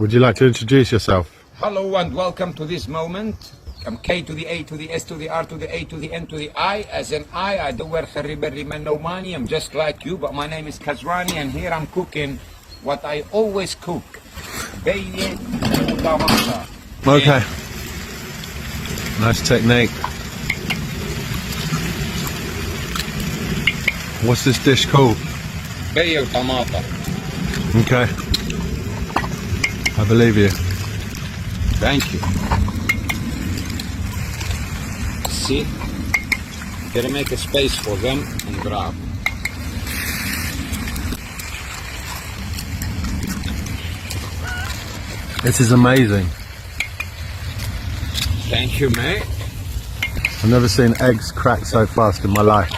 Would you like to introduce yourself? Hello and welcome to this moment. I'm K to the A to the S to the R to the A to the N to the I. As an I don't wear berry man no money. I'm just like you, but my name is Kazrani, and here I'm cooking what I always cook. Beye utamata. Okay. Nice technique. What's this dish called? Beye utamata. Okay. I believe you. Thank you. See? Gotta make a space for them and grab. This is amazing. Thank you, mate. I've never seen eggs crack so fast in my life.